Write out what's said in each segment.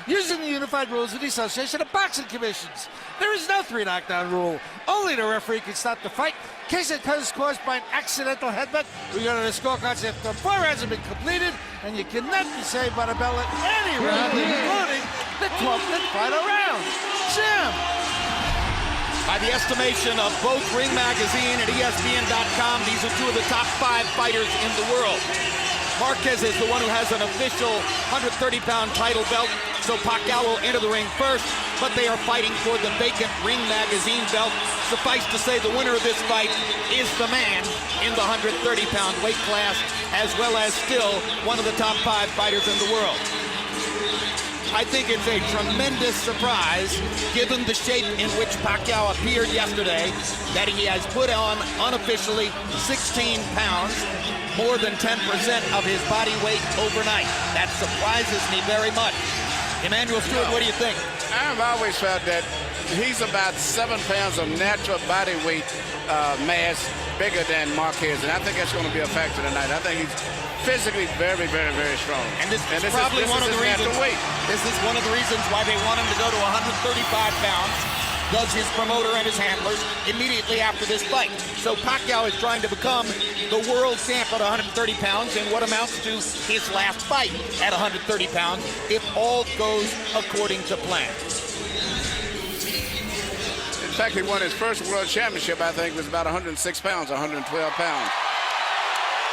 using the unified rules of the Association of Boxing Commissions. There is no 3 knockdown rule. Only the referee can stop the fight in case it is caused by an accidental headbutt. We go to the scorecards after 4 rounds have been completed, and you cannot be saved by the bell at any round, including the 12th and final round. Jim! By the estimation of both Ring Magazine and ESPN.com, these are 2 of the top 5 fighters in the world. Marquez is the one who has an official 130-pound title belt, so Pacquiao will enter the ring first, but they are fighting for the vacant Ring Magazine belt. Suffice to say, the winner of this fight is the man in the 130-pound weight class, as well as still one of the top 5 fighters in the world. I think it's a tremendous surprise, given the shape in which Pacquiao appeared yesterday, that he has put on unofficially 16 pounds, more than 10% of his body weight overnight. That surprises me very much. Emmanuel Stewart, what do you think? I've always felt that he's about 7 pounds of natural body weight mass bigger than Marquez, and I think that's going to be a factor tonight. I think he's physically very, very, very strong. And this is probably one of the reasons. This is one of the reasons why they want him to go to 135 pounds. Does his promoter and his handlers immediately after this fight. So Pacquiao is trying to become the world champ at 130 pounds in what amounts to his last fight at 130 pounds, if all goes according to plan. In fact, he won his first world championship, I think, was about 106 pounds, 112 pounds,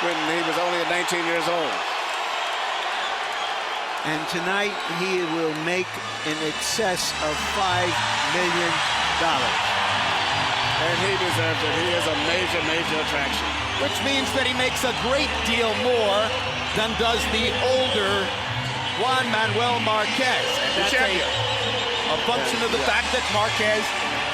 when he was only 19 years old. And tonight, he will make in excess of $5 million. And he deserves it. He is a major, major attraction. Which means that he makes a great deal more than does the older Juan Manuel Marquez. And that's a function of the fact that Marquez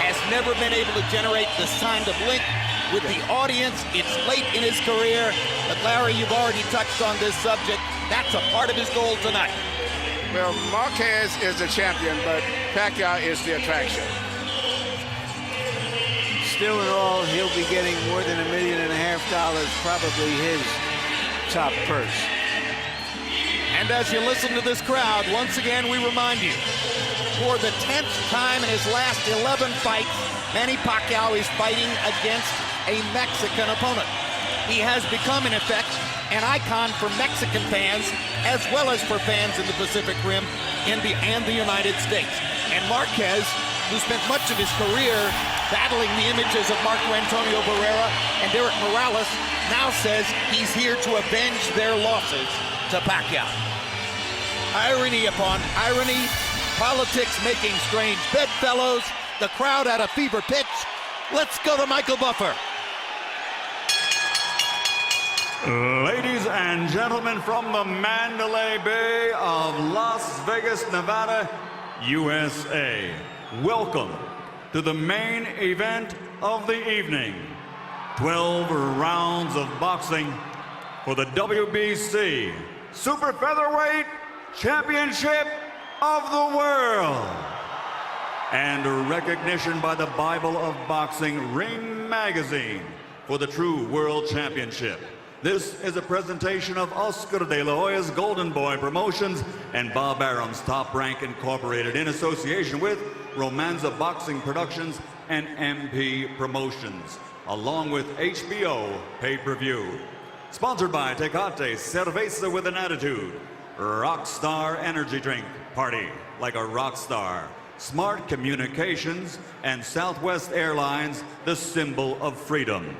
has never been able to generate this kind of link with the audience. It's late in his career, but Larry, you've already touched on this subject. That's a part of his goal tonight. Well, Marquez is the champion, but Pacquiao is the attraction. Still in all, he'll be getting more than $1.5 million, probably his top purse. And as you listen to this crowd, once again, we remind you, for the 10th time in his last 11 fights, Manny Pacquiao is fighting against a Mexican opponent. He has become, in effect, an icon for Mexican fans, as well as for fans in the Pacific Rim and the United States. And Marquez, who spent much of his career battling the images of Marco Antonio Barrera and Derek Morales, now says he's here to avenge their losses to Pacquiao. Irony upon irony, politics making strange bedfellows, the crowd at a fever pitch. Let's go to Michael Buffer. Ladies and gentlemen, from the Mandalay Bay of Las Vegas, Nevada, USA, welcome to the main event of the evening. 12 rounds of boxing for the WBC Super Featherweight Championship of the World. And recognition by the Bible of Boxing Ring Magazine for the true World Championship. This is a presentation of Oscar de la Hoya's Golden Boy Promotions and Bob Arum's Top Rank Incorporated in association with Romanza Boxing Productions and MP Promotions, along with HBO Pay-Per-View. Sponsored by Tecate Cerveza with an Attitude, Rockstar Energy Drink, party like a rock star, Smart Communications, and Southwest Airlines, the symbol of freedom.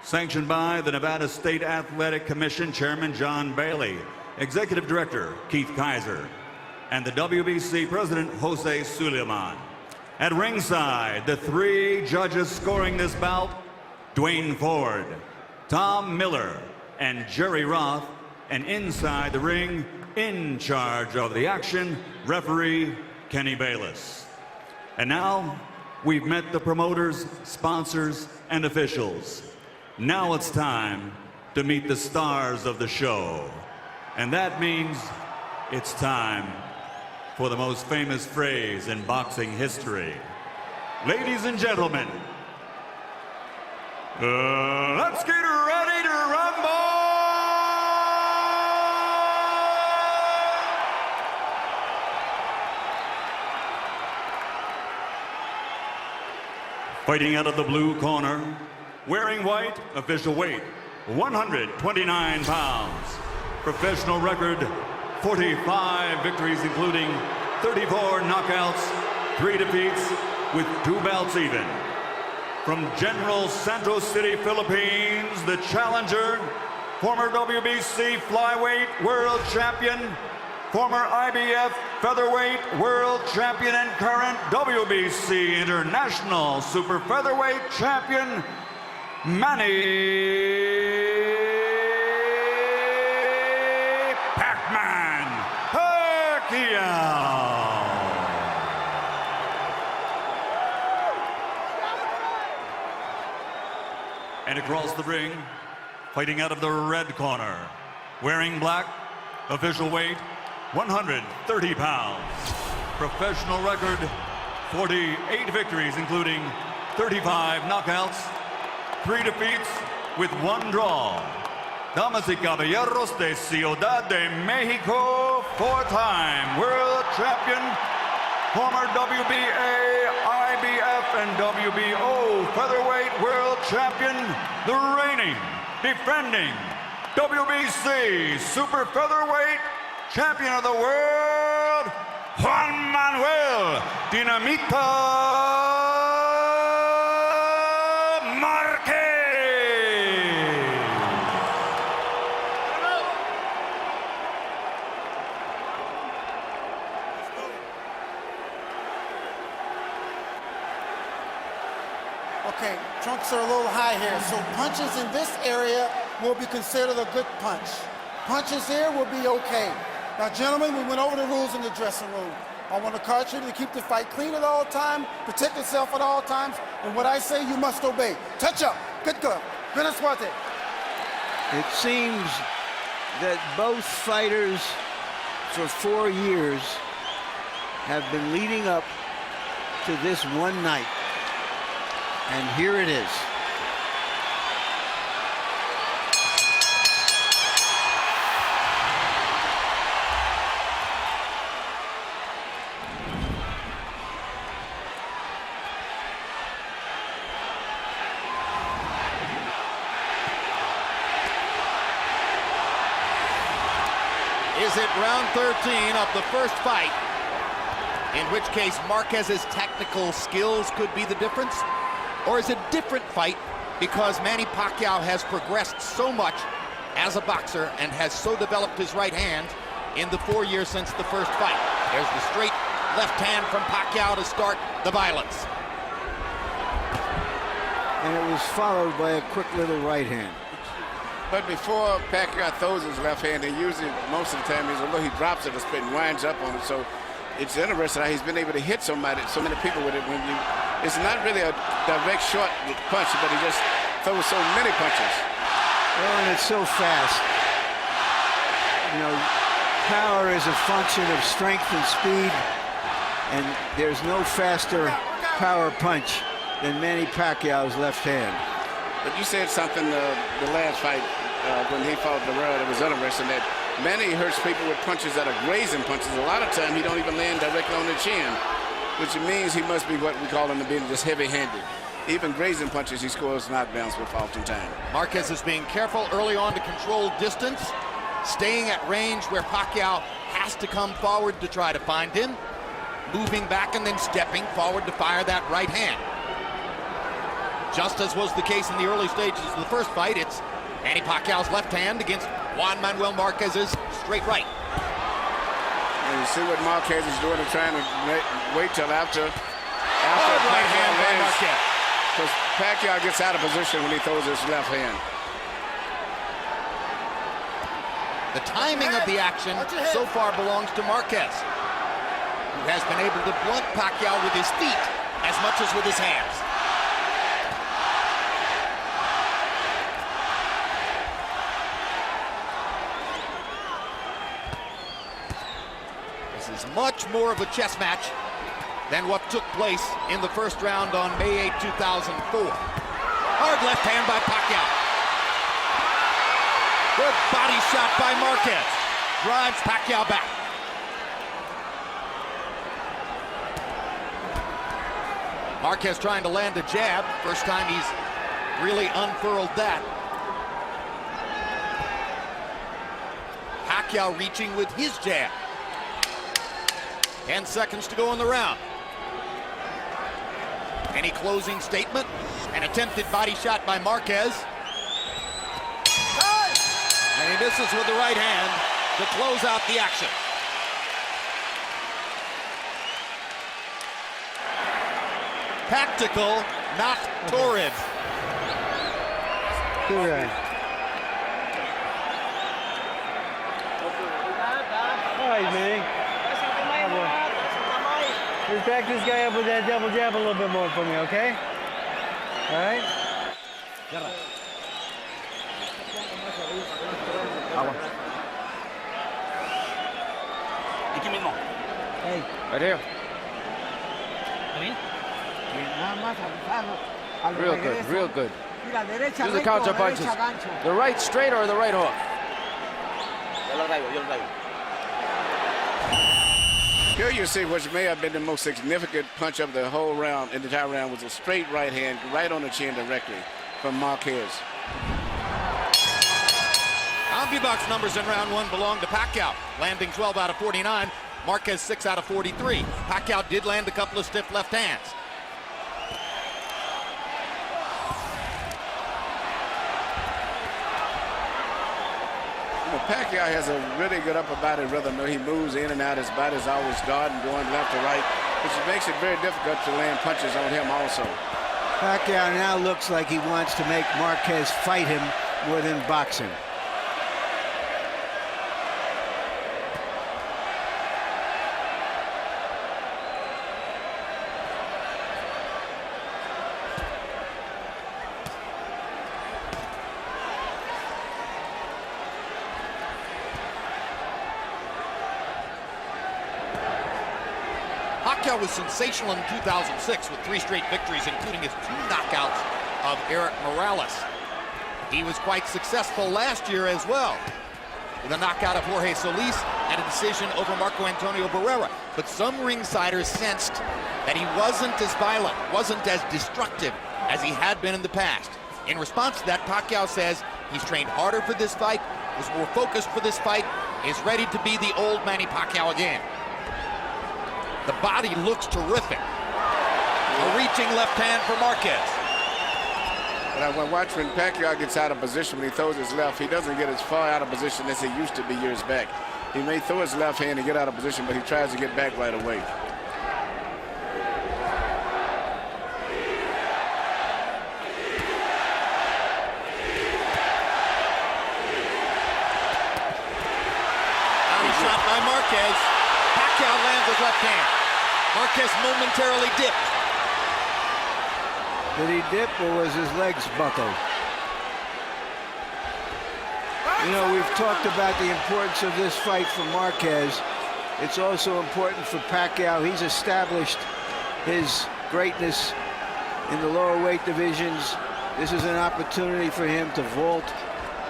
Sanctioned by the Nevada State Athletic Commission Chairman John Bailey, Executive Director Keith Kaiser, and the WBC President Jose Suleiman. At ringside, the 3 judges scoring this bout, Dwayne Ford, Tom Miller, and Jerry Roth, and inside the ring, in charge of the action, referee Kenny Bayless. And now, we've met the promoters, sponsors, and officials. Now it's time to meet the stars of the show. And that means it's time for the most famous phrase in boxing history. Ladies and gentlemen, let's get ready to rumble! Fighting out of the blue corner, wearing white, official weight, 129 pounds. Professional record, 45 victories, including 34 knockouts, 3 defeats, with 2 bouts even. From General Santos City, Philippines, the challenger, former WBC flyweight world champion, former IBF featherweight world champion, and current WBC international super featherweight champion, Manny Pacquiao. And across the ring, fighting out of the red corner, wearing black, official weight, 130 pounds. Professional record, 48 victories, including 35 knockouts, 3 defeats, with 1 draw. Damas y caballeros de Ciudad de Mexico, 4-time world champion, former WBA, IBF, and WBO featherweight world champion, the reigning, defending WBC super featherweight champion of the world, Juan Manuel Dinamita Marquez. Okay, trunks are a little high here, so punches in this area will be considered a good punch. Punches here will be okay. Now, gentlemen, we went over the rules in the dressing room. I want to caution you to keep the fight clean at all times, protect yourself at all times, and what I say, you must obey. Touch up. Good girl. Buenas suerte. It seems that both fighters for 4 years have been leading up to this one night. And here it is. Is it round 13 of the first fight, in which case Marquez's technical skills could be the difference? Or is it a different fight because Manny Pacquiao has progressed so much as a boxer and has so developed his right hand in the 4 years since the first fight? There's the straight left hand from Pacquiao to start the violence. And it was followed by a quick little right hand. But before Pacquiao throws his left hand, and usually most of the time he drops it a spit and winds up on it. So it's interesting how he's been able to hit so many people with it. It's not really a direct short punch, but he just throws so many punches. Well, and it's so fast. You know, power is a function of strength and speed, and there's no faster power punch than Manny Pacquiao's left hand. But you said something the last fight when he fought the world. It was interesting that Manny hurts people with punches that are grazing punches. A lot of time he don't even land directly on the chin, which means he must be what we call in the business just heavy-handed. Even grazing punches he scores knockdowns with oftentimes. Marquez is being careful early on to control distance, staying at range where Pacquiao has to come forward to try to find him, moving back and then stepping forward to fire that right hand. Just as was the case in the early stages of the first fight, it's Manny Pacquiao's left hand against Juan Manuel Marquez's straight right. And you see what Marquez is doing, trying to wait till after right hand by Marquez. Because Pacquiao gets out of position when he throws his left hand. The timing of the action so far belongs to Marquez, who has been able to blunt Pacquiao with his feet as much as with his hands. This is much more of a chess match than what took place in the first round on May 8, 2004. Hard left hand by Pacquiao. Good body shot by Marquez. Drives Pacquiao back. Marquez trying to land a jab. First time he's really unfurled that. Pacquiao reaching with his jab. 10 seconds to go in the round. Any closing statement? An attempted body shot by Marquez. And he misses with the right hand to close out the action. Tactical, not torrid. Good. All right, Manny. Just back this guy up with that double jab a little bit more for me, okay? All right? Hey. Right here. Real good, real good. Use the counter punches. The right straight or the right hook? Here you see what may have been the most significant punch of the whole round, in the entire round, was a straight right hand right on the chin directly from Marquez. CompuBox numbers in round one belong to Pacquiao, landing 12 out of 49. Marquez 6 out of 43. Pacquiao did land a couple of stiff left hands. Pacquiao has a really good upper body rhythm. He moves in and out. His body's always guarding, going left to right, which makes it very difficult to land punches on him also. Pacquiao now looks like he wants to make Marquez fight him more than boxing. Pacquiao was sensational in 2006 with 3 straight victories, including his 2 knockouts of Eric Morales. He was quite successful last year as well, with a knockout of Jorge Solis and a decision over Marco Antonio Barrera. But some ringsiders sensed that he wasn't as violent, wasn't as destructive as he had been in the past. In response to that, Pacquiao says he's trained harder for this fight, was more focused for this fight, is ready to be the old Manny Pacquiao again. The body looks terrific. A reaching left hand for Marquez. But I watch when Pacquiao gets out of position, when he throws his left, he doesn't get as far out of position as he used to be years back. He may throw his left hand and get out of position, but he tries to get back right away. Body shot by Marquez. Pacquiao lands his left hand. Marquez momentarily dipped. Did he dip or was his legs buckled? You know, we've talked about the importance of this fight for Marquez. It's also important for Pacquiao. He's established his greatness in the lower weight divisions. This is an opportunity for him to vault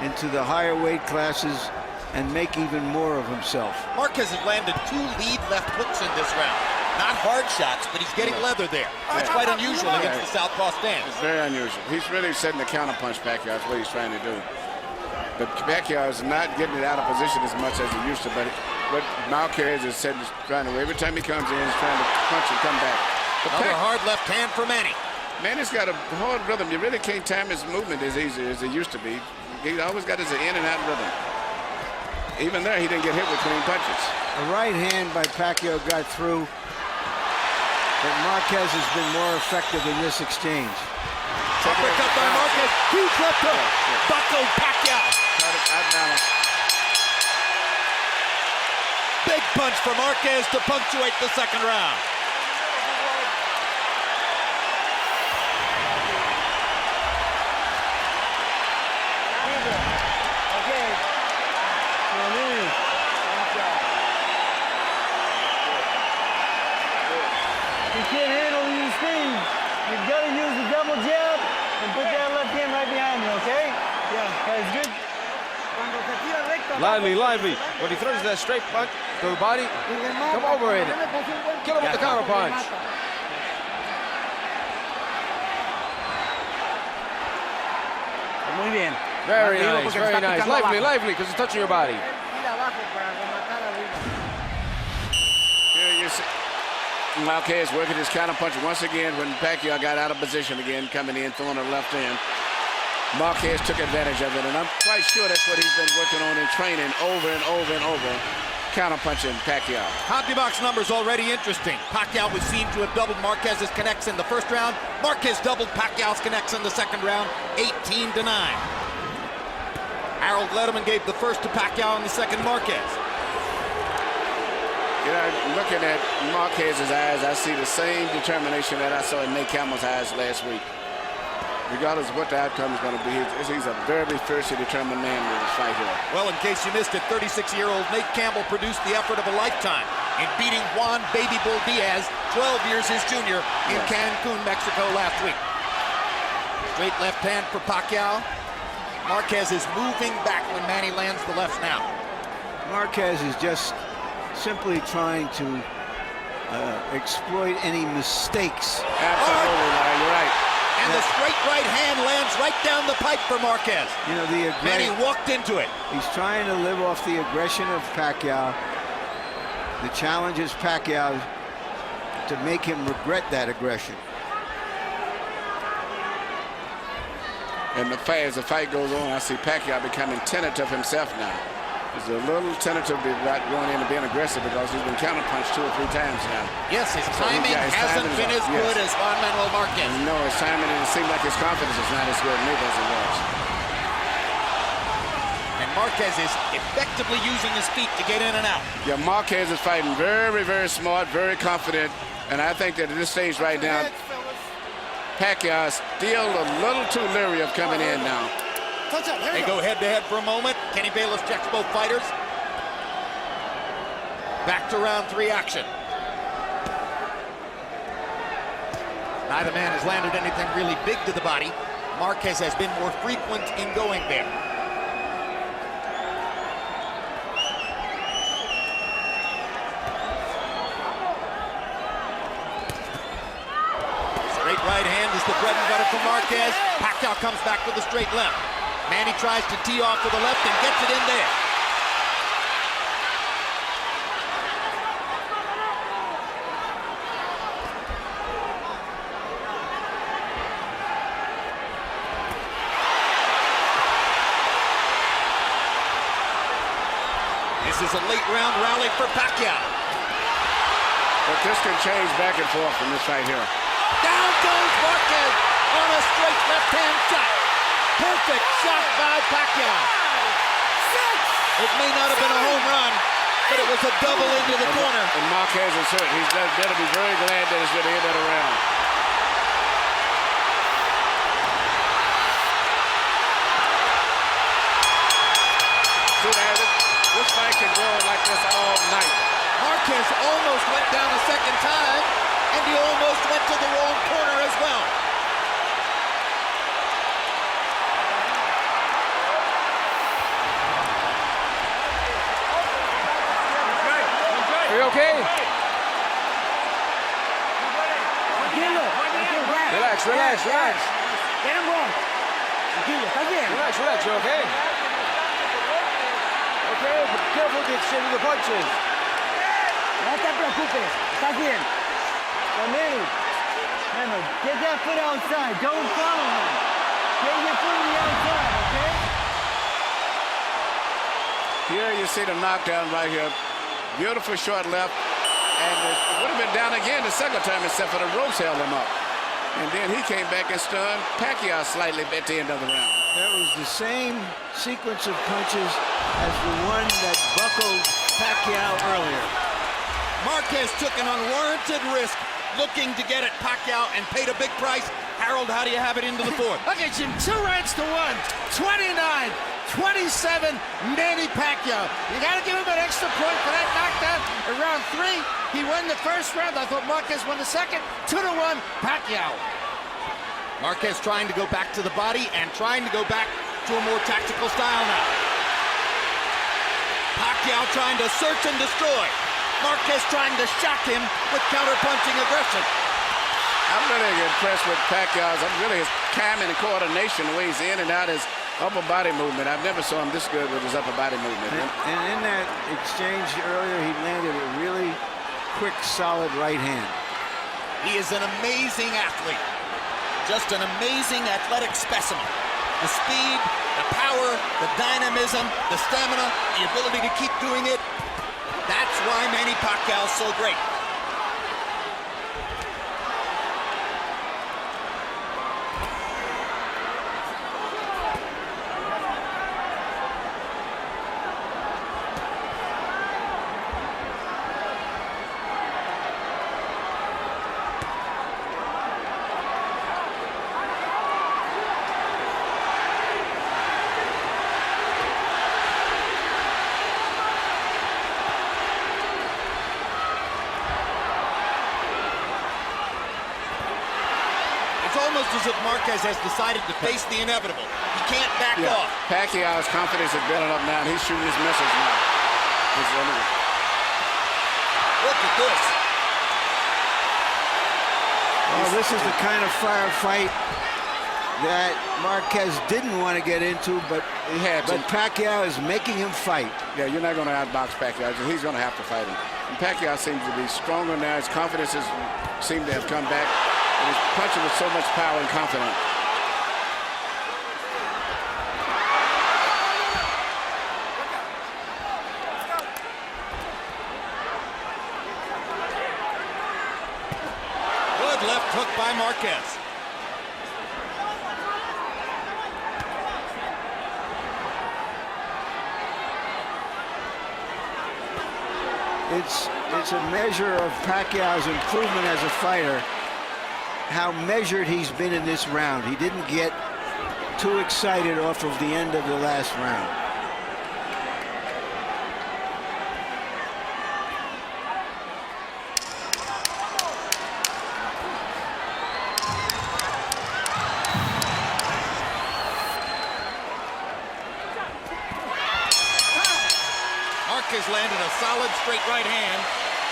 into the higher weight classes and make even more of himself. Marquez has landed 2 lead left hooks in this round. Not hard shots, but he's getting leather there. It's quite unusual against the southpaw stance. It's very unusual. He's really setting the counterpunch, Pacquiao. That's what he's trying to do. But Pacquiao is not getting it out of position as much as he used to. But what Marquez is setting, trying to, every time he comes in, he's trying to punch and come back. Another hard left hand for Manny. Manny's got a hard rhythm. You really can't time his movement as easy as it used to be. He always got his in and out rhythm. Even there, he didn't get hit with clean punches. A right hand by Pacquiao got through, but Marquez has been more effective in this exchange. Uppercut by Marquez. Huge left hook. Buckled Pacquiao. Big punch for Marquez to punctuate the second round. You can't handle these things. You've got to use the double jab and put that left hand right behind you, okay? Yeah, that's good. Lively, lively. When he throws that straight punch to the body, come over in it. Kill him with the counter punch. muy bien. Very Arriba nice, porque very está nice. picando Lively, abajo. lively, because it's touching your body. Mira abajo para rematar arriba. Here you see Marquez working his counter punch once again when Pacquiao got out of position again, coming in, throwing a left hand. Marquez took advantage of it, and I'm quite sure that's what he's been working on in training over and over and over, counter-punching Pacquiao. CompuBox numbers already interesting. Pacquiao was seen to have doubled Marquez's connects in the first round. Marquez doubled Pacquiao's connects in the second round, 18-9. Harold Letterman gave the first to Pacquiao and the second Marquez. You know, looking at Marquez's eyes, I see the same determination that I saw in Nate Campbell's eyes last week. Regardless of what the outcome is going to be, he's a very fiercely determined man in this fight here. Well, in case you missed it, 36-year-old Nate Campbell produced the effort of a lifetime in beating Juan Baby Bull Diaz, 12 years his junior, in Cancun, Mexico last week. Straight left hand for Pacquiao. Marquez is moving back when Manny lands the left now. Marquez is just simply trying to exploit any mistakes. Absolutely, Larry, you're right. And the straight right hand lands right down the pipe for Marquez. You know, Manny walked into it. He's trying to live off the aggression of Pacquiao. The challenge is Pacquiao to make him regret that aggression. And as the fight goes on, I see Pacquiao becoming tentative himself now. He's a little tentative about going in and being aggressive because he's been counterpunched 2 or 3 times now. Yes, his So timing his hasn't timing been is as up, good yes. as Juan Manuel Marquez. No, his timing, and it seems like his confidence is not as good neither as it was. And Marquez is effectively using his feet to get in and out. Yeah, Marquez is fighting very smart, very confident. And I think that at this stage right now, Pacquiao is still a little too leery of coming in now. They go head-to-head for a moment. Kenny Bayless checks both fighters. Back to round 3 action. Neither man has landed anything really big to the body. Marquez has been more frequent in going there. Straight right hand is the bread and butter for Marquez. Pacquiao comes back with a straight left. Manny tries to tee off to the left and gets it in there. This is a late round rally for Pacquiao. But this can change back and forth from this right here. Down goes Marquez on a straight left-hand shot. Perfect shot by Pacquiao. It may not have been a home run, but it was a double into the corner. And Marquez is hurt. He's better be very glad that he's going to end that around. See that? This fight can go on like this all night. Marquez almost went down a second time, and he almost went to the wrong corner as well. Are you okay? Relax, relax, relax. Get him wrong. Tranquilo, ¿estás bien? Relax, relax, you okay? Okay, but careful with the exchange of the punches. No te preocupes, estás bien. Manny, remember, get that foot outside. Don't follow him. Get your foot on the outside, okay? Here you see the knockdown right here. Beautiful short left. And it would have been down again the second time except for the ropes held him up. And then he came back and stunned Pacquiao slightly at the end of the round. That was the same sequence of punches as the one that buckled Pacquiao earlier. Marquez took an unwarranted risk looking to get at Pacquiao and paid a big price. Harold, how do you have it into the fourth? Look at him, 2 rounds to 1. 29-27, Manny Pacquiao. You got to give him an extra point for that knockdown in round 3. He won the first round. I thought Marquez won the second. 2-1, Pacquiao. Marquez trying to go back to the body and trying to go back to a more tactical style now. Pacquiao trying to search and destroy. Marquez trying to shock him with counter-punching aggression. I'm really impressed with Pacquiao. I'm really his timing and coordination, the way he's in and out, his Upper body movement. I've never saw him this good with his upper body movement. And in that exchange earlier, he landed a really quick, solid right hand. He is an amazing athlete. Just an amazing athletic specimen. The speed, the power, the dynamism, the stamina, the ability to keep doing it. That's why Manny Pacquiao is so great. Almost as if Marquez has decided to face the inevitable. He can't back off. Pacquiao's confidence is building up now, and he's shooting his missiles now. Look at this. Well, this is the kind of firefight that Marquez didn't want to get into, but Pacquiao is making him fight. Yeah, you're not going to outbox Pacquiao. He's going to have to fight him. And Pacquiao seems to be stronger now. His confidence seems to have come back. And he's punching with so much power and confidence. Good left hook by Marquez. It's a measure of Pacquiao's improvement as a fighter, how measured he's been in this round. He didn't get too excited off of the end of the last round. Marquez landed a solid straight right hand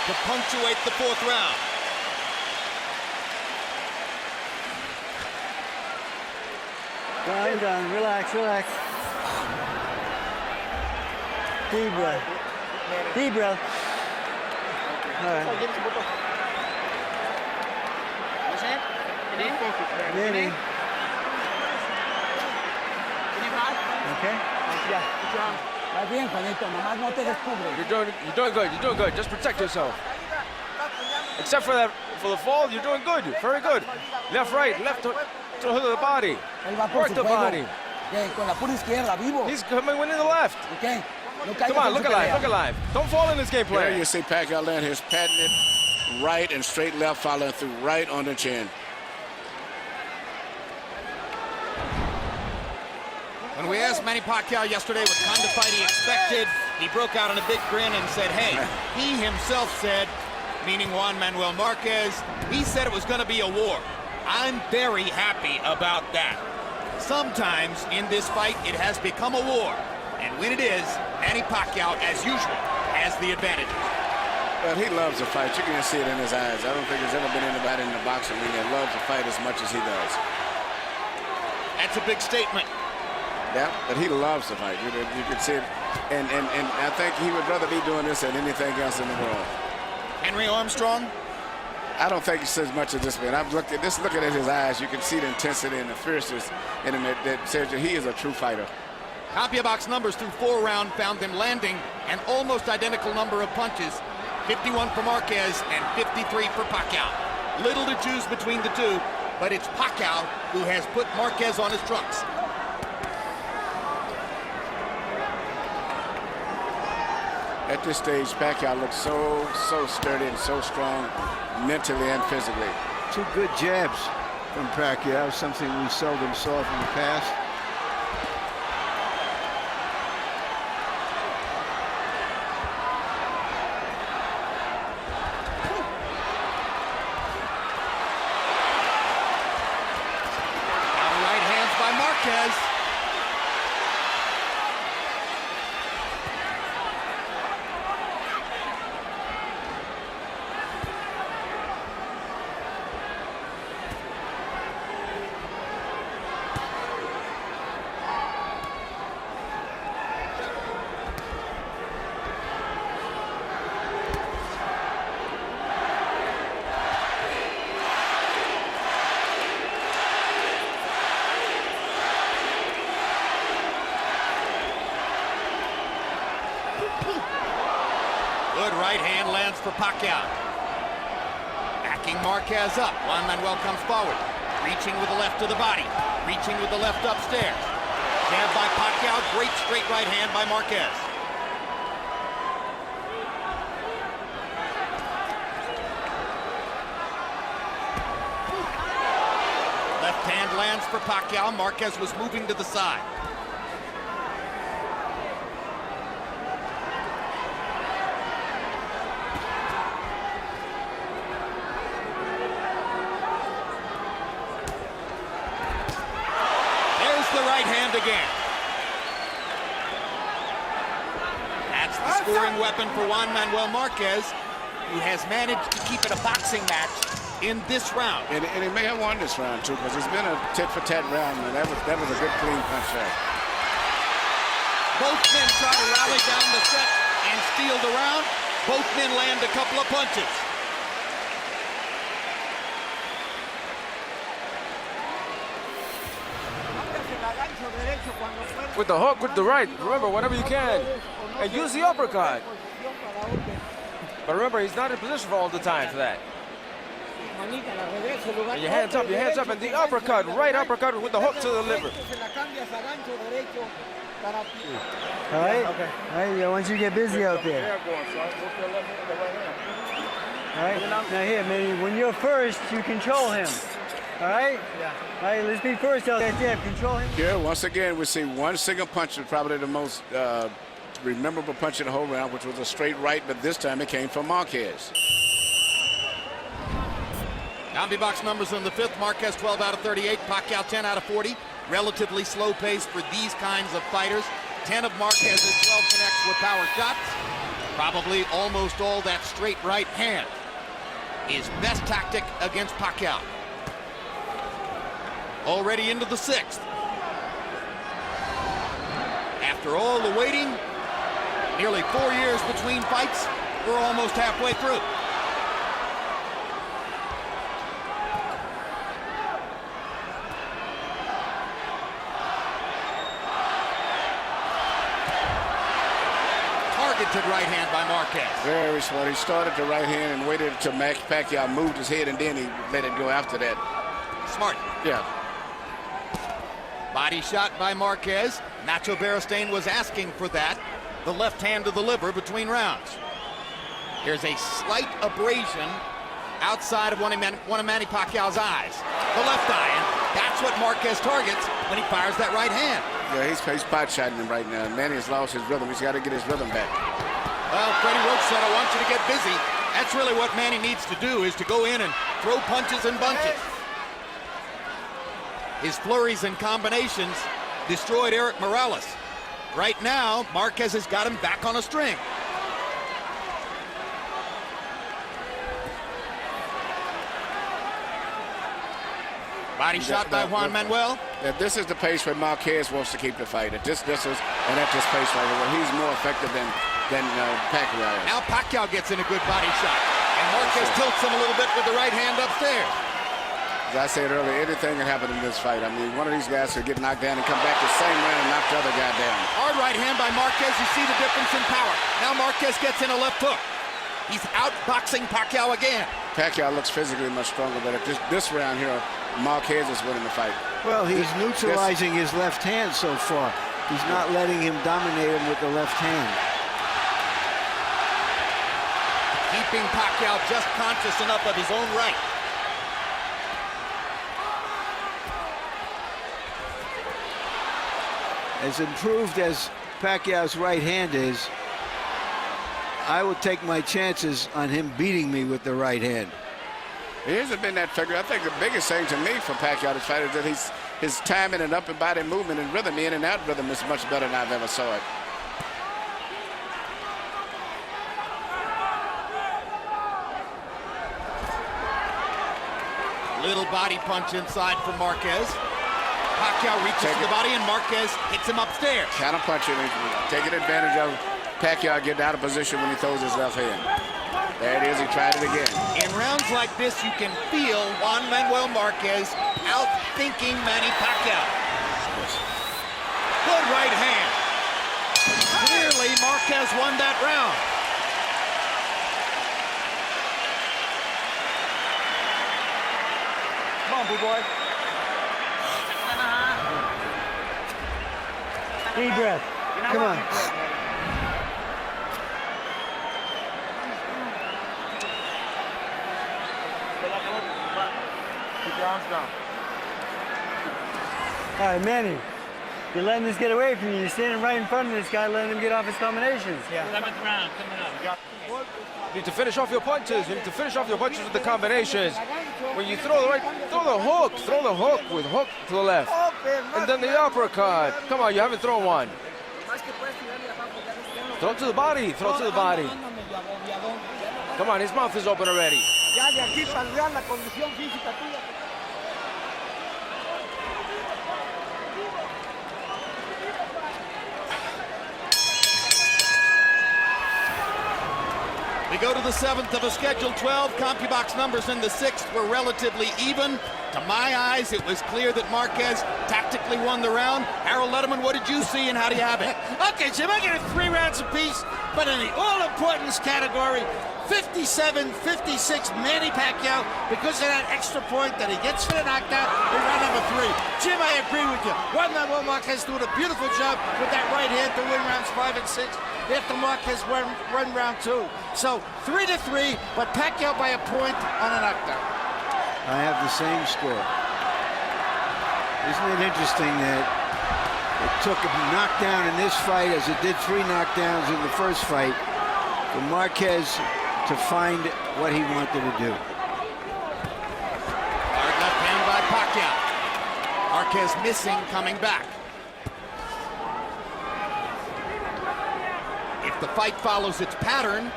to punctuate the fourth round. Done. Relax. Deep breath. All right. Manny. Okay? You're doing good. Just protect yourself. Except for the fall, you're doing good. Very good. Left, right, left to the hood of the body. Work the body. He's coming in the left. Come on, look alive. Don't fall in this game plan. Here you see Pacquiao land his patented right and straight left, following through right on the chin. When we asked Manny Pacquiao yesterday what kind of fight he expected, he broke out in a big grin and said, hey, he himself said, meaning Juan Manuel Marquez, he said it was going to be a war. I'm very happy about that. Sometimes in this fight, it has become a war. And when it is, Manny Pacquiao, as usual, has the advantage. Well, he loves the fight. You can see it in his eyes. I don't think there's ever been anybody in the boxing ring that loves the fight as much as he does. That's a big statement. Yeah, but he loves the fight. You can see it. And I think he would rather be doing this than anything else in the world. Henry Armstrong? I don't think he says much of this man. Looking at his eyes, you can see the intensity and the fierceness in him that says that he is a true fighter. CompuBox numbers through 4 rounds found him landing an almost identical number of punches, 51 for Marquez and 53 for Pacquiao. Little to choose between the two, but it's Pacquiao who has put Marquez on his trunks. At this stage, Pacquiao looks so sturdy and so strong mentally and physically. 2 good jabs from Pacquiao, something we seldom saw from the past. Right hands by Marquez. for Pacquiao. Backing Marquez up. Juan Manuel comes forward. Reaching with the left to the body. Reaching with the left upstairs. Jab by Pacquiao. Great straight right hand by Marquez. Left hand lands for Pacquiao. Marquez was moving to the side. There's the right hand again. That's the scoring weapon for Juan Manuel Marquez, who has managed to keep it a boxing match in this round. And he may have won this round, too, because it's been a tit-for-tat round, and that was a good clean punch there. Both men try to rally down the set and steal the round. Both men land a couple of punches. With the hook, with the right. Remember, whenever you can. And use the uppercut. But remember, he's not in position for all the time for that. And your hands up, and the uppercut, right uppercut with the hook to the liver. All right? Okay. All right, yeah, once you get busy out there. All right? Now here, Manny, when you're first, you control him. All right? Yeah. All right, let's be first out there. Yeah, control him. Here, once again, we see one single punch, is probably the most memorable punch in the whole round, which was a straight right, but this time it came from Marquez. CombiBox numbers in the fifth. Marquez 12 out of 38. Pacquiao 10 out of 40. Relatively slow pace for these kinds of fighters. 10 of Marquez's 12 connects with power shots. Probably almost all that straight right hand. His best tactic against Pacquiao. Already into the sixth. After all the waiting, nearly 4 years between fights, we're almost halfway through. Targeted right hand by Marquez. Very smart. He started the right hand and waited until Pacquiao moved his head, and then he let it go after that. Smart. Yeah. Body shot by Marquez. Nacho Beristain was asking for that. The left hand to the liver between rounds. Here's a slight abrasion outside of one of Manny Pacquiao's eyes. The left eye, and that's what Marquez targets when he fires that right hand. Yeah, he's pot shotting him right now. Manny has lost his rhythm. He's got to get his rhythm back. Well, Freddie Roach said, I want you to get busy. That's really what Manny needs to do, is to go in and throw punches and bunches. His flurries and combinations destroyed Eric Morales. Right now, Marquez has got him back on a string. Body shot by Juan Manuel. This is the pace where Marquez wants to keep the fight. At this pace right here, where he's more effective than Pacquiao is. Now Pacquiao gets in a good body shot, and Marquez tilts him a little bit with the right hand upstairs. As I said earlier, anything can happen in this fight. I mean, one of these guys could get knocked down and come back the same round and knock the other guy down. Hard right hand by Marquez. You see the difference in power. Now Marquez gets in a left hook. He's outboxing Pacquiao again. Pacquiao looks physically much stronger, but at this round here, Marquez is winning the fight. Well, he's neutralizing his left hand so far. He's not letting him dominate him with the left hand. Keeping Pacquiao just conscious enough of his own right. As improved as Pacquiao's right hand is, I would take my chances on him beating me with the right hand. He hasn't been that figure. I think the biggest thing to me for Pacquiao this fight is that his timing and upper body movement and rhythm, in and out rhythm, is much better than I've ever saw it. Little body punch inside for Marquez. Pacquiao reaches to the body, and Marquez hits him upstairs. Counter punching, taking advantage of Pacquiao getting out of position when he throws his left hand. There it is, he tried it again. In rounds like this, you can feel Juan Manuel Marquez outthinking Manny Pacquiao. Good right hand. Clearly, Marquez won that round. big boy. Deep breath. Come on. Keep your arms down. All right, Manny. You're letting this get away from you. You're standing right in front of this guy, letting him get off his combinations. Yeah. 7th round coming up. You need to finish off your punches. You need to finish off your punches with the combinations. When you throw the right, throw the hook with hook to the left. And then the uppercut. Come on, you haven't thrown one. Throw to the body, throw to the body. Come on, his mouth is open already. We go to the 7th of a scheduled 12. CompuBox numbers in the 6th were relatively even. To my eyes, it was clear that Marquez tactically won the round. Harold Letterman, what did you see and how do you have it? Okay, Jim, I get it 3 rounds apiece, but in the all-importance category, 57-56 Manny Pacquiao, because of that extra point that he gets for the knockdown in round number 3. Jim, I agree with you. Juan Manuel Marquez doing a beautiful job with that right hand to win rounds 5 and 6. After Marquez won round 2. So 3-3, but Pacquiao by a point on a knockdown. I have the same score. Isn't it interesting that it took a knockdown in this fight as it did 3 knockdowns in the first fight for Marquez to find what he wanted to do. Hard left hand by Pacquiao. Marquez missing, coming back. If the fight follows its pattern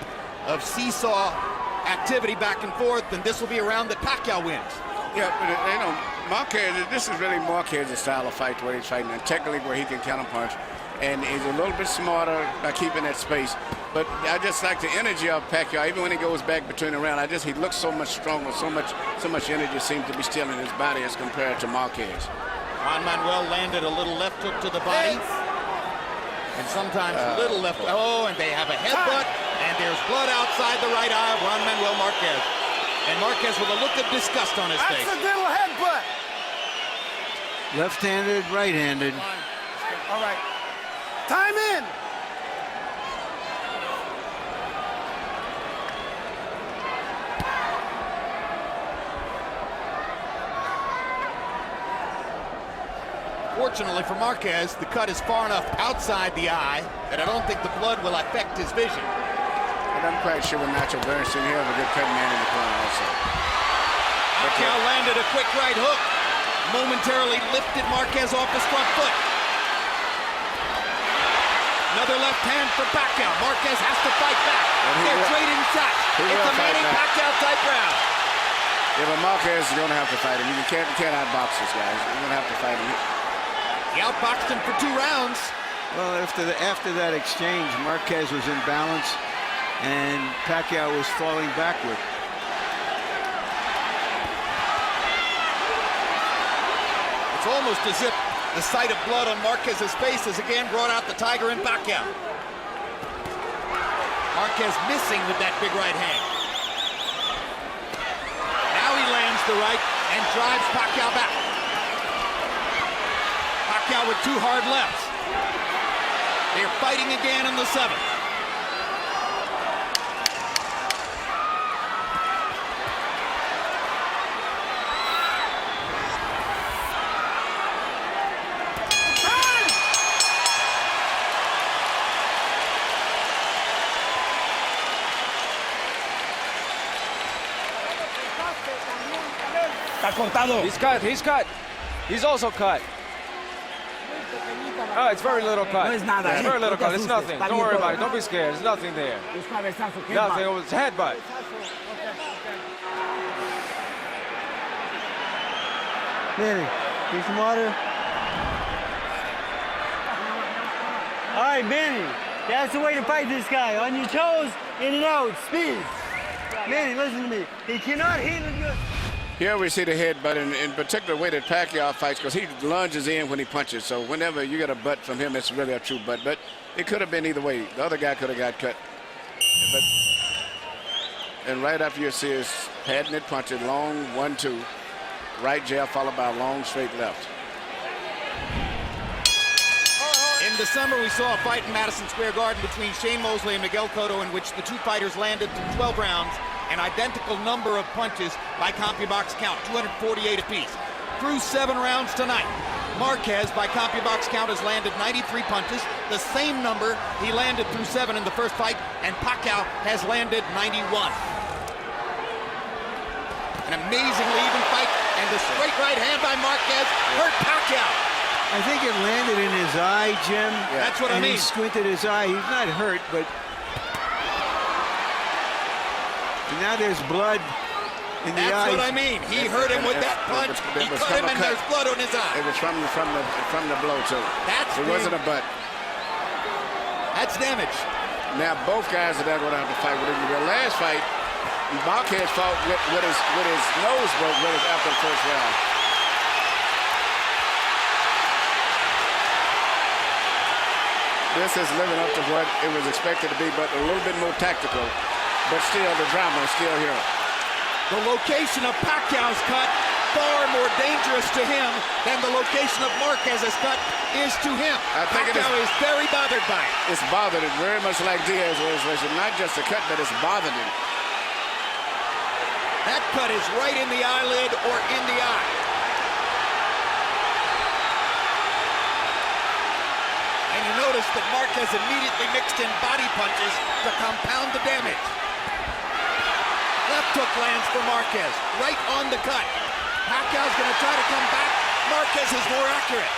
of seesaw activity back and forth, then this will be a round that Pacquiao wins. Yeah, but you know, Marquez, this is really Marquez's style of fight where he's fighting, and technically where he can counterpunch. And he's a little bit smarter by keeping that space. But I just like the energy of Pacquiao. Even when he goes back between the round, he looks so much stronger, so much energy seems to be still in his body as compared to Marquez. Juan Manuel landed a little left hook to the body. And sometimes a little left. Oh, and they have a headbutt. And there's blood outside the right eye of Juan Manuel Marquez. And Marquez with a look of disgust on his face. Accidental headbutt. Left-handed, right-handed. All right. Time in. Fortunately for Marquez, the cut is far enough outside the eye that I don't think the blood will affect his vision. And I'm quite sure with Nacho Bernstein here, have a good cut man in the corner also. Pacquiao landed a quick right hook, momentarily lifted Marquez off his front foot. Another left hand for Pacquiao. Marquez has to fight back. They're trading shots. It's a Manny Pacquiao type round. Yeah, but Marquez is going to have to fight him. You can't outbox this guy. You're going to have to fight him. He outboxed him for 2 rounds. Well, after that exchange, Marquez was in balance, and Pacquiao was falling backward. It's almost as if the sight of blood on Marquez's face has again brought out the tiger in Pacquiao. Marquez missing with that big right hand. Now he lands the right and drives Pacquiao back. Pacquiao with 2 hard lefts. They're fighting again in the 7th. He's cut, he's cut. He's also cut. Oh, it's very little cut. It's very little cut. It's nothing. Don't worry about it. Don't be scared. There's nothing there. Nothing. It was headbutt. Manny, need some water? All right, Manny. That's the way to fight this guy. On your toes, in and out, speed. Manny, listen to me. He cannot handle you. Here we see the headbutt, in particular the way that Pacquiao fights, because he lunges in when he punches. So whenever you get a butt from him, it's really a true butt. But it could have been either way. The other guy could have got cut. And right after you see his patented punches, long 1-2. Right jab followed by a long straight left. In December, we saw a fight in Madison Square Garden between Shane Mosley and Miguel Cotto, in which the two fighters landed through 12 rounds, an identical number of punches by CompuBox count, 248 apiece. Through 7 rounds tonight, Marquez, by CompuBox count, has landed 93 punches, the same number he landed through 7 in the first fight, and Pacquiao has landed 91. An amazingly even fight, and the straight right hand by Marquez hurt Pacquiao. I think it landed in his eye, Jim. Yeah. That's what I mean. He squinted his eye. He's not hurt, but now there's blood in the eye. That's what I mean. He hurt him with that punch. He cut him, and there's blood on his eye. It was from the blow too. It wasn't a butt. That's damage. Now both guys are going to have to fight with him. The last fight, Marquez fought with his nose broke after the first round. This is living up to what it was expected to be, but a little bit more tactical. But still, the drama is still here. The location of Pacquiao's cut, far more dangerous to him than the location of Marquez's cut is to him. Pacquiao is very bothered by it. It's bothered him very much like Diaz was. Not just a cut, but it's bothered him. That cut is right in the eyelid or in the eye. And you notice that Marquez immediately mixed in body punches to compound the damage. Left hook lands for Marquez, right on the cut. Pacquiao's going to try to come back. Marquez is more accurate.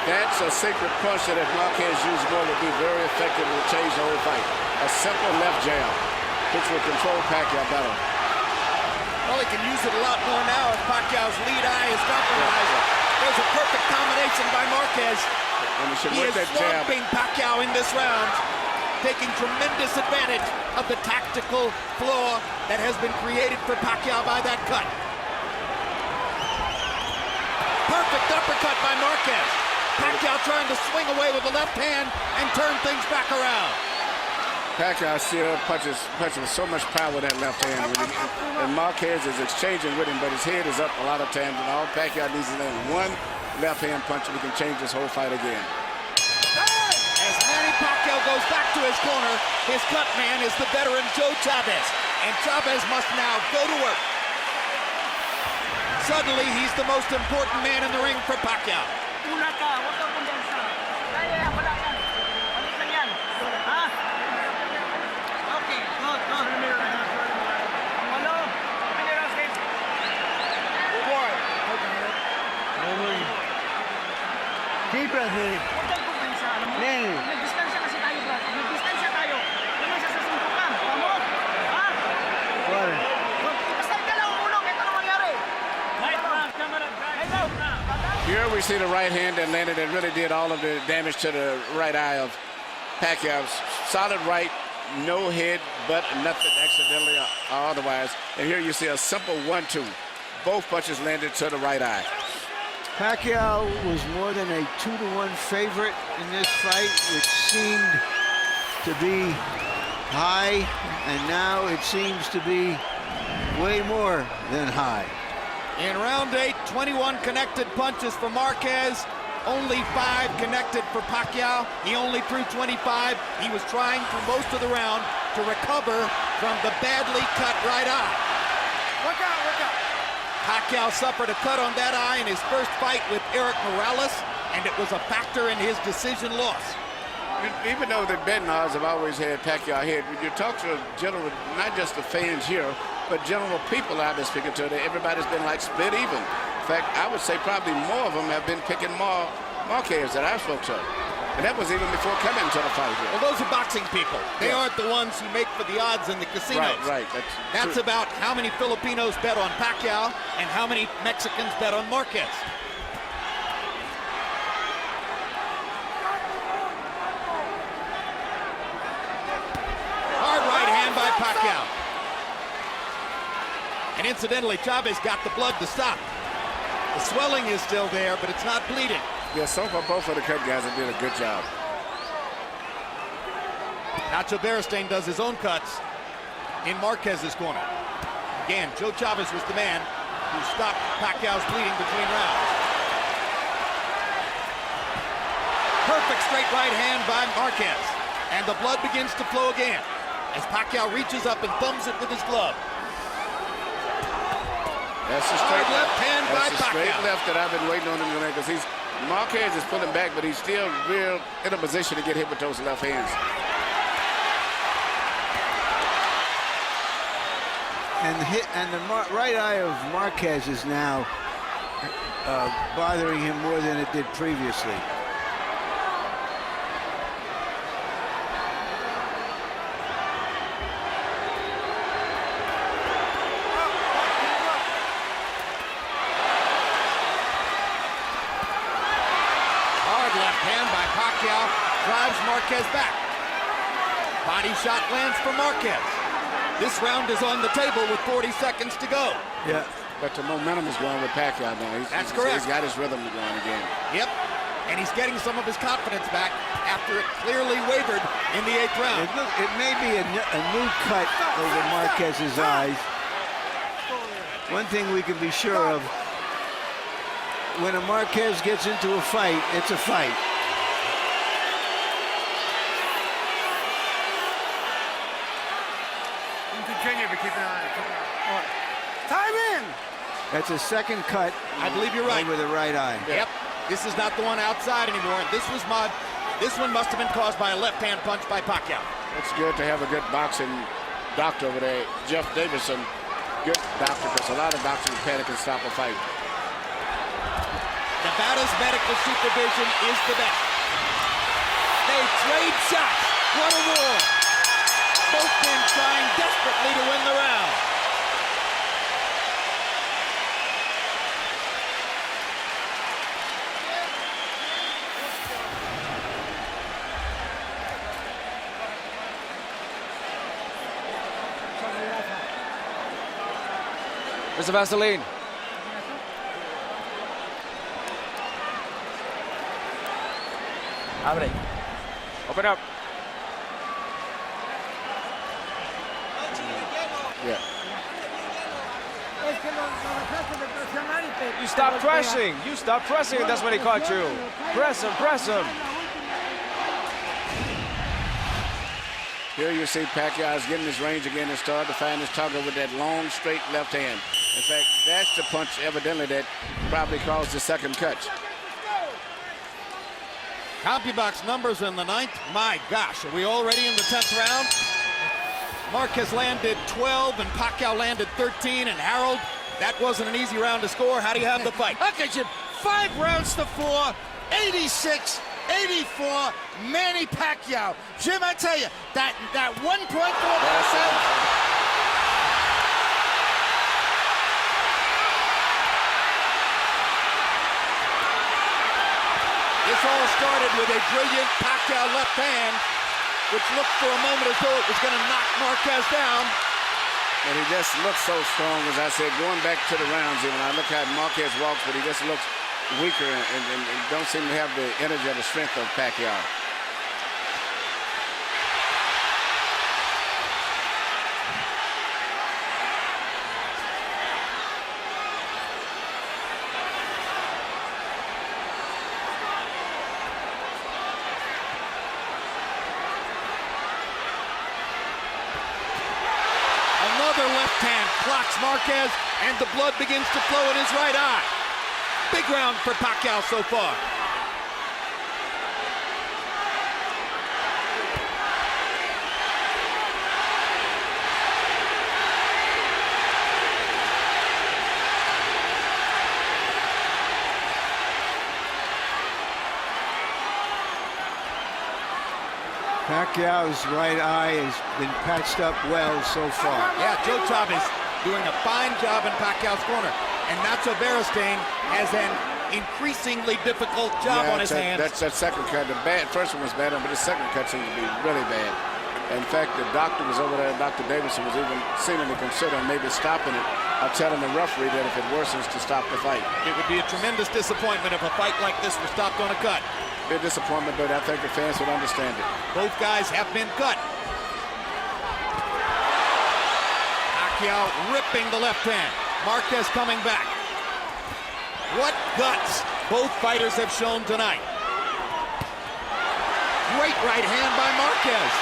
That's a secret punch that if Marquez used more would be very effective to change the whole fight. A simple left jab, which will control Pacquiao better. Well, he can use it a lot more now if Pacquiao's lead eye is compromised. There's a perfect combination by Marquez. He is swamping Pacquiao in this round, taking tremendous advantage of the tactical flaw that has been created for Pacquiao by that cut. Perfect uppercut by Marquez. Pacquiao trying to swing away with the left hand and turn things back around. Pacquiao still punches with so much power with that left hand. And Marquez is exchanging with him, but his head is up a lot of times. And all Pacquiao needs is one left hand punch, and he can change this whole fight again. As Manny Pacquiao goes back to his corner, his cut man is the veteran Joe Chavez. And Chavez must now go to work. Suddenly, he's the most important man in the ring for Pacquiao. Una ka, huwag kang kumpensa. Kaya yan, wala yan. Balik lang yan. Ha? Okay, good. Ano? Deep breath, Manny. Huwag kang kumpensa. Manny. Nagdistansya kasi tayo, bro. Nagdistansya tayo. Naman sa sasuntukan. Tamo? Ha? What? Basta ka lang umulong. Ito na mangyari. Here we see the right hand that landed that really did all of the damage to the right eye of Pacquiao. Solid right, no head, but nothing accidentally or otherwise. And here you see a simple 1-2. Both punches landed to the right eye. Pacquiao was more than a 2-to-1 favorite in this fight, which seemed to be high, and now it seems to be way more than high. In round 8, 21 connected punches for Marquez, only 5 connected for Pacquiao. He only threw 25. He was trying for most of the round to recover from the badly cut right eye. Work out. Pacquiao suffered a cut on that eye in his first fight with Eric Morales, and it was a factor in his decision loss. Even though the betting odds have always had Pacquiao ahead, when you talk to general, not just the fans here, but general people I've been speaking to, everybody's been like split even. In fact, I would say probably more of them have been picking Marquez that I spoke to. And that was even before coming to the fight here. Well, those are boxing people. They Yeah. aren't the ones who make for the odds in the casinos. Right. That's true. about how many Filipinos bet on Pacquiao and how many Mexicans bet on Marquez. Hard right hand by Pacquiao. And incidentally, Chavez got the blood to stop. The swelling is still there, but it's not bleeding. Yeah, so far both of the cut guys have did a good job. Nacho Beristain does his own cuts in Marquez's corner. Again, Joe Chavez was the man who stopped Pacquiao's bleeding between rounds. Perfect straight right hand by Marquez. And the blood begins to flow again as Pacquiao reaches up and thumbs it with his glove. That's the straight Hard left hand by That's the straight Pacquiao. left that I've been waiting on him to make, because Marquez is pulling back, but he's still real in a position to get hit with those left hands. And the right eye of Marquez is now bothering him more than it did previously. Hard left hand by Pacquiao drives Marquez back. Body shot lands for Marquez. This round is on the table with 40 seconds to go. Yeah. But the momentum is going with Pacquiao now. That's correct. He's got his rhythm going again. Yep. And he's getting some of his confidence back after it clearly wavered in the 8th round. It may be a new cut over Marquez's eyes. One thing we can be sure of, when a Marquez gets into a fight, it's a fight. Continue, but keep an eye on it. Time in. That's a second cut. I believe you're right. Over the right eye. Yep. This is not the one outside anymore. This one must have been caused by a left-hand punch by Pacquiao. It's good to have a good boxing doctor over there, Jeff Davidson. Good doctor, because a lot of doctors panic and stop a fight. Nevada's medical supervision is the best. They trade shots. What a war. Both men trying desperately to win the round. Mr. Vaseline. Abre. Open up. Yeah. You stop pressing. You stop pressing. That's when he caught you. Press him. Press him. Here you see Pacquiao is getting his range again and started to find his target with that long, straight left hand. In fact, that's the punch evidently that probably caused the second cut. CompuBox numbers in the 9th. My gosh, are we already in the 10th round? Marquez landed 12 and Pacquiao landed 13. And Harold, that wasn't an easy round to score. How do you have the fight? Okay, Jim. 5 rounds to 4, 86, 84, Manny Pacquiao. Jim, I tell you, that 1.4%. This all started with a brilliant Pacquiao left hand, which looked for a moment as though it was going to knock Marquez down. And he just looks so strong, as I said, going back to the rounds. Even I look how Marquez walks, but he just looks weaker and don't seem to have the energy or the strength of Pacquiao. Another left hand clocks Marquez, and the blood begins to flow in his right eye. Big round for Pacquiao so far. Pacquiao's right eye has been patched up well so far. Yeah, Joe Chavez doing a fine job in Pacquiao's corner. And Nacho Beristain has an increasingly difficult job on his hands. That's that second cut. The first one was bad, but the second cut seems to be really bad. In fact, the doctor was over there, Dr. Davidson was even seemingly considering maybe stopping it, or telling the referee that if it worsens to stop the fight. It would be a tremendous disappointment if a fight like this was stopped on a cut. Big disappointment, but I think the fans would understand it. Both guys have been cut. Pacquiao ripping the left hand. Marquez coming back. What guts both fighters have shown tonight. Great right hand by Marquez.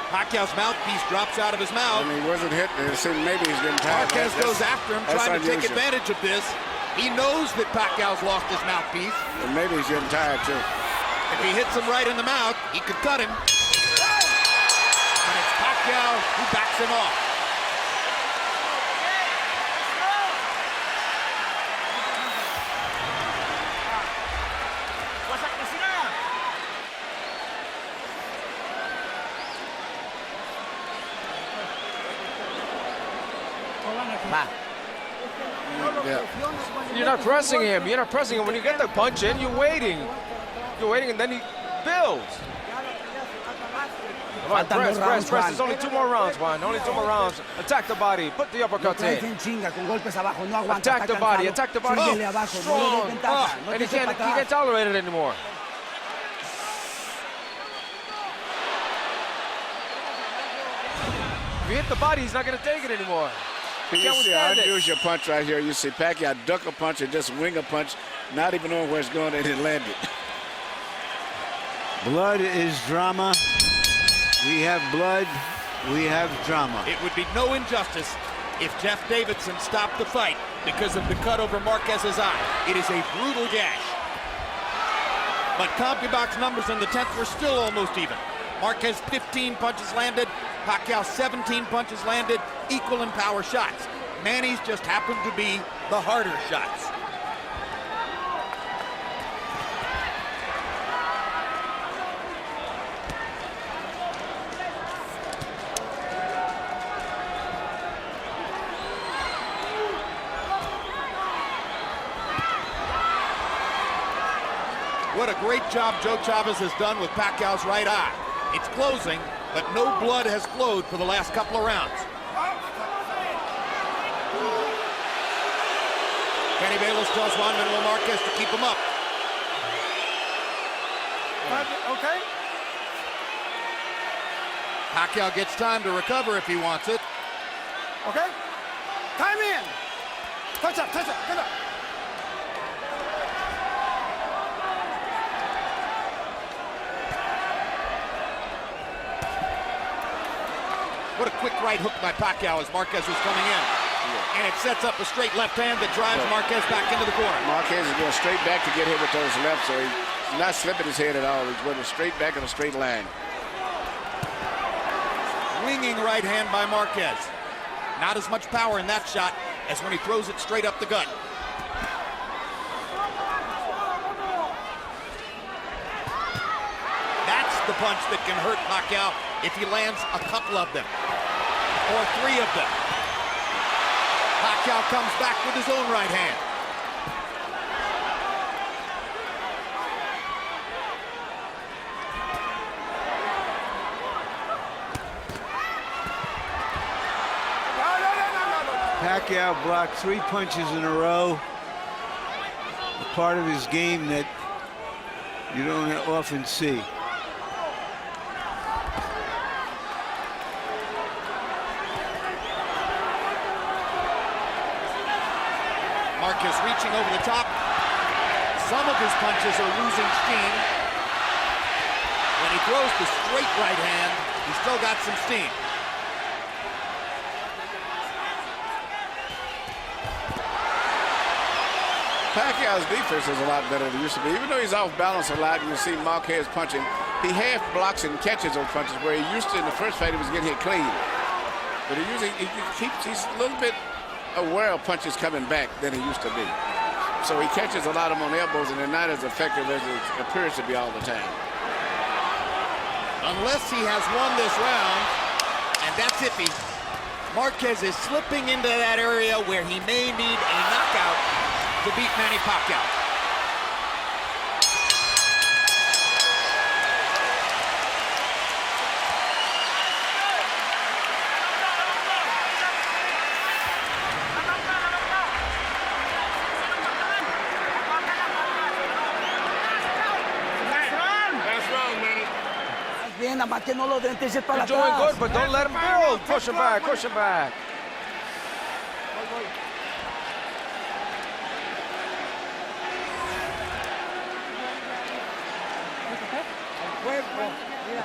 Pacquiao's mouthpiece drops out of his mouth. And he wasn't hit. It seemed maybe he's getting tired. Marquez goes after him, trying to take unusual. advantage of this. He knows that Pacquiao's lost his mouthpiece. And maybe he's getting tired, too. If he hits him right in the mouth, he could cut him. And it's Pacquiao who backs him off. Yeah. You're not pressing him. You're not pressing him. When you get the punch in, you're waiting. You're waiting, and then he builds. Come on, press. There's only 2 more rounds, Juan. Only 2 more rounds. Attack the body. Put the uppercuts in. Attack the body. Attack the body. Oh, strong. And he can't tolerate it anymore. If you hit the body, he's not going to take it anymore. You see an unusual punch right here. You see Pacquiao duck a punch and just wing a punch, not even knowing where it's going, and it landed. Blood is drama. We have blood. We have drama. It would be no injustice if Jeff Davidson stopped the fight because of the cut over Marquez's eye. It is a brutal gash. But CompuBox numbers in the 10th were still almost even. Marquez 15 punches landed, Pacquiao 17 punches landed, equal in power shots. Manny's just happened to be the harder shots. What a great job Joe Chavez has done with Pacquiao's right eye. It's closing, but no blood has flowed for the last couple of rounds. Kenny Bayless tells Juan Manuel Marquez to keep him up. Okay. Pacquiao gets time to recover if he wants it. Okay. Time in. Touch up. Get up. What a quick right hook by Pacquiao as Marquez was coming in. And it sets up a straight left hand that drives Marquez back into the corner. Marquez is going straight back to get hit with those lefts, so he's not slipping his head at all. He's going straight back in a straight line. Winging right hand by Marquez. Not as much power in that shot as when he throws it straight up the gut. That's the punch that can hurt Pacquiao if he lands a couple of them, or 3 of them. Pacquiao comes back with his own right hand. Pacquiao blocked 3 punches in a row. A part of his game that you don't often see. Marquez reaching over the top. Some of his punches are losing steam. When he throws the straight right hand, he's still got some steam. Pacquiao's defense is a lot better than it used to be. Even though he's off balance a lot, you see Marquez punching. He half blocks and catches those punches where he used to in the first fight he was getting hit clean. But he's a little bit aware of punches coming back than he used to be. So he catches a lot of them on elbows and they're not as effective as it appears to be all the time. Unless he has won this round, and that's iffy. Marquez is slipping into that area where he may need a knockout to beat Manny Pacquiao. Bien, nada más que no lo den para You're doing atrás. good, but don't let him build. Push him back, push him back.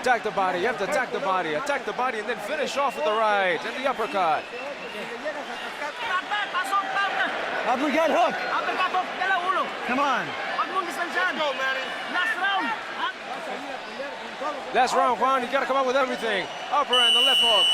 Attack the body, you have to attack the body, and then finish off with the right and the uppercut. Uppercut hook. Come on. Last round, Juan, you gotta come up with everything. Upper and the left hook.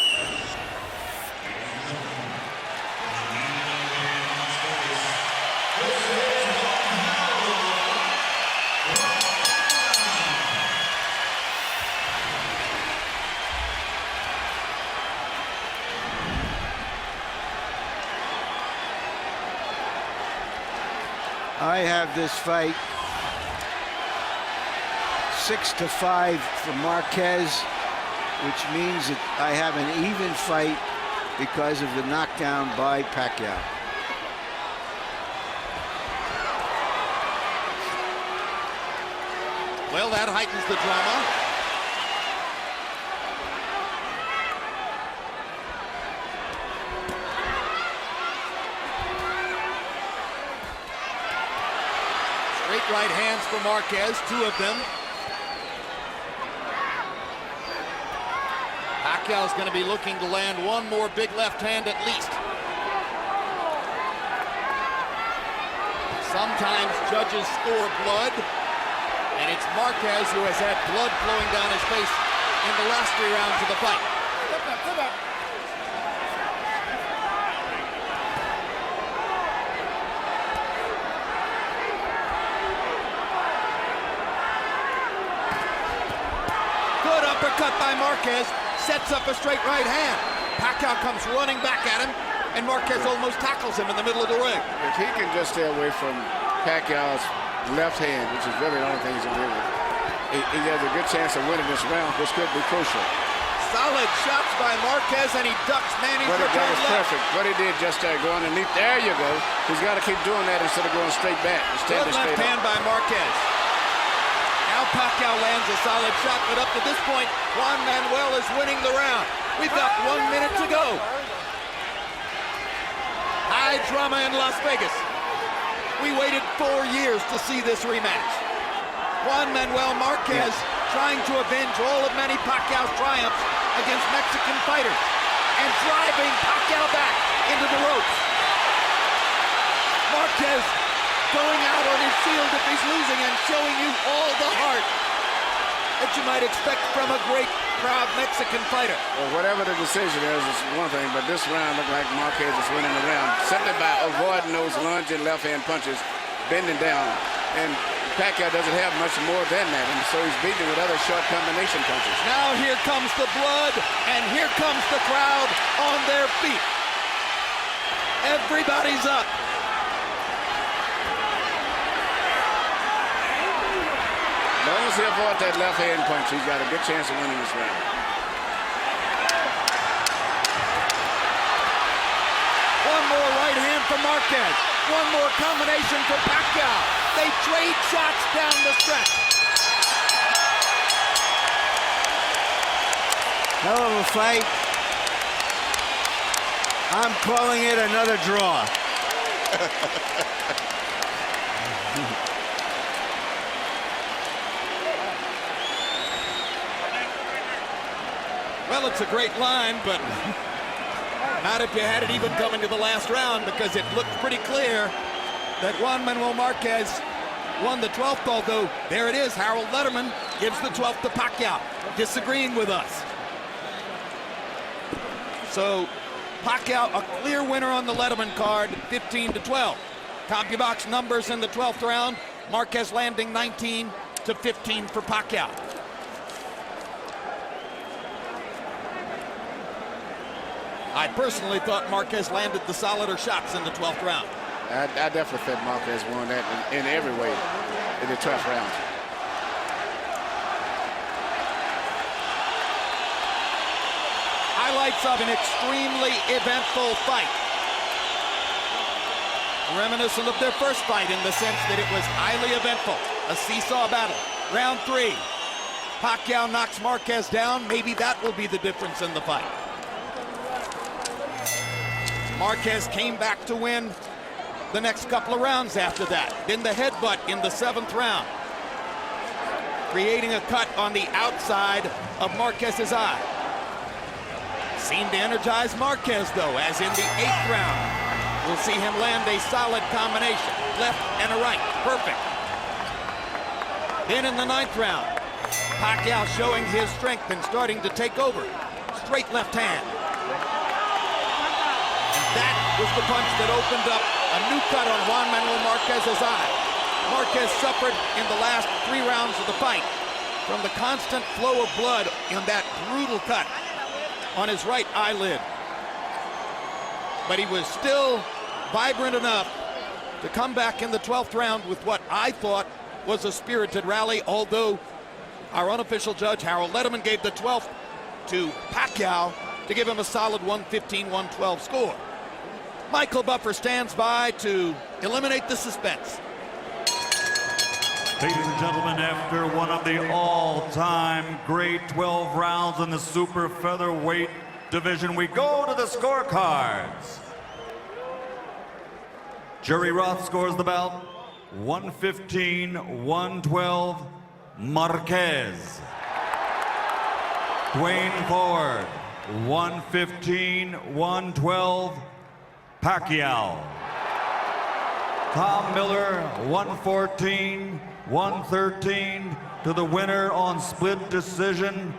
I have this fight 6-5 for Marquez, which means that I have an even fight because of the knockdown by Pacquiao. Well, that heightens the drama. Straight right hands for Marquez, two of them. Pacquiao's going to be looking to land one more big left hand at least. Sometimes judges score blood, and it's Marquez who has had blood flowing down his face in the last 3 rounds of the fight. Good uppercut by Marquez, sets up a straight right hand. Pacquiao comes running back at him, and Marquez almost tackles him in the middle of the ring. If he can just stay away from Pacquiao's left hand, which is really the only thing he's going to do, he has a good chance of winning this round, which could be crucial. Solid shots by Marquez, and he ducks Manny's That return was left. perfect. What he did just there, go underneath. There you go. He's got to keep doing that instead of going straight back. Good left hand by Marquez. Now Pacquiao lands a solid shot, but up to this point, Juan Manuel is winning the round. We've got 1 minute to go. High drama in Las Vegas. We waited 4 years to see this rematch. Juan Manuel Marquez trying to avenge all of Manny Pacquiao's triumphs against Mexican fighters and driving Pacquiao back into the ropes. Marquez going out on his shield if he's losing and showing you all the heart that you might expect from a great, proud Mexican fighter. Well, whatever the decision is one thing, but this round looked like Marquez is winning the round simply by avoiding those lunging left-hand punches, bending down. And Pacquiao doesn't have much more than that, and so he's beating with other short combination punches. Now here comes the blood, and here comes the crowd on their feet. Everybody's up. As long as he avoids that left-hand punch, he's got a good chance of winning this round. One more right hand for Marquez. One more combination for Pacquiao. They trade shots down the stretch. Hell of a fight. I'm calling it another draw. Well, it's a great line, but not if you had it even coming to the last round, because it looked pretty clear that Juan Manuel Marquez won the 12th, although there it is, Harold Letterman gives the 12th to Pacquiao, disagreeing with us. So Pacquiao a clear winner on the Letterman card, 15-12. CompuBox numbers in the 12th round, Marquez landing 19-15 for Pacquiao. I personally thought Marquez landed the solider shots in the 12th round. I definitely think Marquez won that in every way in the 12th round. Highlights of an extremely eventful fight. Reminiscent of their first fight in the sense that it was highly eventful. A seesaw battle. Round 3. Pacquiao knocks Marquez down. Maybe that will be the difference in the fight. Marquez came back to win the next couple of rounds after that. Then the headbutt in the 7th round, creating a cut on the outside of Marquez's eye. Seemed to energize Marquez, though, as in the 8th round. We'll see him land a solid combination, left and a right, perfect. Then in the 9th round, Pacquiao showing his strength and starting to take over. Straight left hand. That was the punch that opened up a new cut on Juan Manuel Marquez's eye. Marquez suffered in the last 3 rounds of the fight from the constant flow of blood in that brutal cut on his right eyelid. But he was still vibrant enough to come back in the 12th round with what I thought was a spirited rally, although our unofficial judge, Harold Letterman, gave the 12th to Pacquiao to give him a solid 115-112 score. Michael Buffer stands by to eliminate the suspense. Ladies and gentlemen, after one of the all-time great 12 rounds in the super featherweight division, we go to the scorecards. Jerry Roth scores the bout 115-112 Marquez. Dwayne Ford 115-112 Pacquiao. Tom Miller 114-113 to the winner on split decision.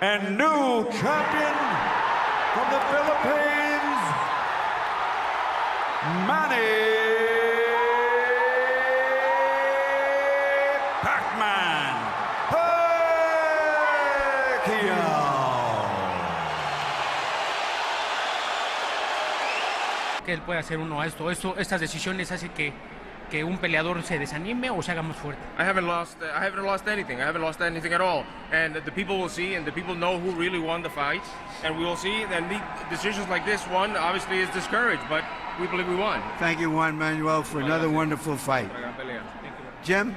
And new champion from the Philippines, Manny Pacman Pacquiao. Que él puede hacer uno a estas decisiones hace que un peleador se desanime o se haga más fuerte. I haven't lost anything. I haven't lost anything at all. And the people will see, and the people know who really won the fight. And we will see. And the decisions like this one obviously is discouraged, but we believe we won. Thank you, Juan Manuel, for another wonderful fight. Jim?